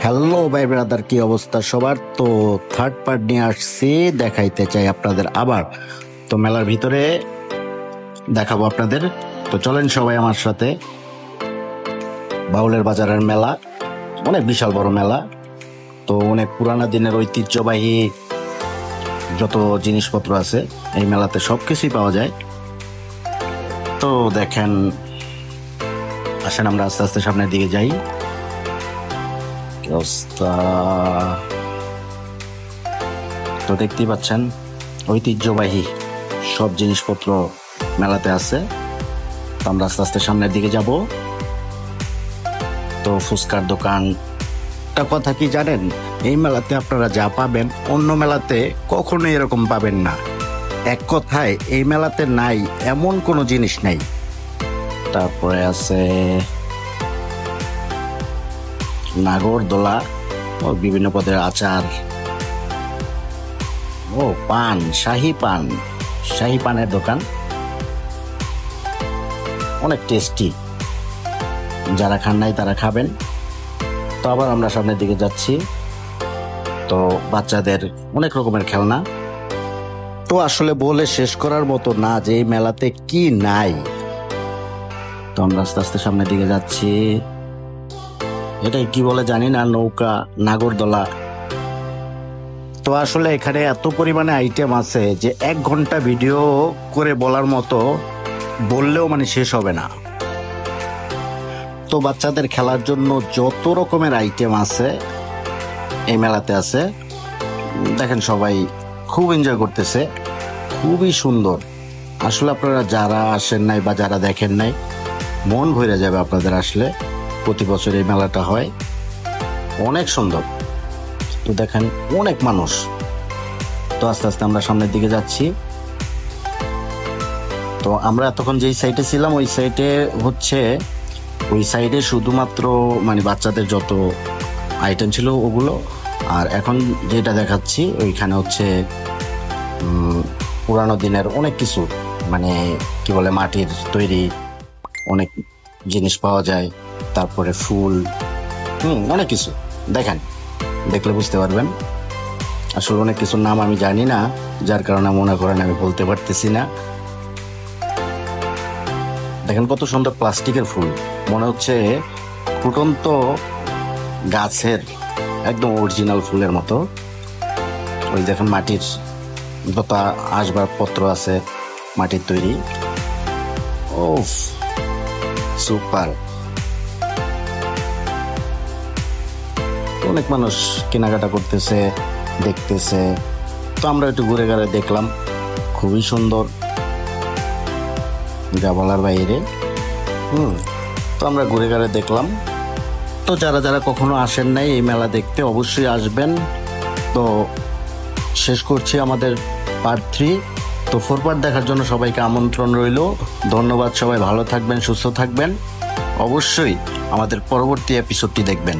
Hello ভাই brother, কি অবস্থা সবার? তো থার্ড পার্ট নিয়ে আসছি, দেখাইতে চাই আপনাদের আবার। তো মেলার ভিতরে দেখাবো আপনাদের। তো চলেন সবাই আমার সাথে। বাউলের বাজারের মেলা অনেক বিশাল বড় মেলা। তো অনেক পুরানা দিনের ঐতিহ্যবাহী যত জিনিসপত্র আছে এই মেলাতে সবকিছুই পাওয়া যায়। তো দেখেন, আসেন আমরা আস্তে আস্তে সামনের দিকে যাই। অবস্থা তো দেখতেই পাচ্ছেন, ঐতিহ্যবাহী সব জিনিসপত্র মেলাতে আছে। তো আমরা আস্তে আস্তে সামনের দিকে যাব। তো ফুচকার দোকান, একটা কথা কি জানেন, এই মেলাতে আপনারা যা পাবেন অন্য মেলাতে কখনোই এরকম পাবেন না। এক কথায় এই মেলাতে নাই এমন কোনো জিনিস নাই। তারপরে আছে নাগরদোলা ও বিভিন্ন পদের আচার ও পান, শাহী পানের দোকান, অনেক টেস্টি। যারা খান নাই তারা খাবেন। তো আবার আমরা সামনের দিকে যাচ্ছি। তো বাচ্চাদের অনেক রকমের খেলনা, তো আসলে বলে শেষ করার মতো না যে এই মেলাতে কি নাই। তো আমরা আস্তে আস্তে সামনের দিকে যাচ্ছি। এটাই কি বলে জানি না, নৌকা, নাগরদোলা। তো আসলে এখানে এত পরিমাণে আইটেম আছে যে 1 ঘন্টা ভিডিও করে বলার মতো, বললেও মানে শেষ হবে না। তো বাচ্চাদের খেলার জন্য যত রকমের আইটেম আছে এই মেলাতে আছে। দেখেন সবাই খুব এনজয় করতেছে, খুবই সুন্দর। আসলে আপনারা যারা আসেন নাই বা যারা দেখেন নাই, মন ভরে যাবে আপনাদের আসলে। প্রতি বছর এই মেলাটা হয়, অনেক সুন্দর। তো দেখেন অনেক মানুষ। তো আস্তে আস্তে আমরা সামনের দিকে যাচ্ছি। তো আমরা এতক্ষণ যেই সাইডে ছিলাম ওই সাইডে শুধুমাত্র মানে বাচ্চাদের যত আইটেম ছিল ওগুলো। আর এখন যেটা দেখাচ্ছি ওইখানে হচ্ছে পুরানো দিনের অনেক কিছু, মানে কি বলে, মাটির তৈরি অনেক জিনিস পাওয়া যায়। তারপরে ফুল, অনেক কিছু। দেখেন, দেখলে বুঝতে পারবেন। আসলে অনেক কিছুর নাম আমি জানি না, যার কারণে মনে করেন আমি বলতে পারতেছি না। দেখেন কত সুন্দর প্লাস্টিকের ফুল, মনে হচ্ছে ফুটন্ত গাছের একদম অরিজিনাল ফুলের মতো। ওই দেখেন মাটির যত আসবাবপত্র আছে মাটির তৈরি। ও সুপার। অনেক মানুষ কেনাকাটা করতেছে, দেখতেছে। তো আমরা একটু ঘুরে ঘুরে দেখলাম, খুবই সুন্দর, যা বলার বাইরে। তো আমরা ঘুরে ঘুরে দেখলাম। তো যারা যারা কখনো আসেন নাই এই মেলা দেখতে, অবশ্যই আসবেন। তো শেষ করছি আমাদের পার্ট 3। তো 4 পার্ট দেখার জন্য সবাইকে আমন্ত্রণ রইল। ধন্যবাদ, সবাই ভালো থাকবেন, সুস্থ থাকবেন। অবশ্যই আমাদের পরবর্তী এপিসোডটি দেখবেন।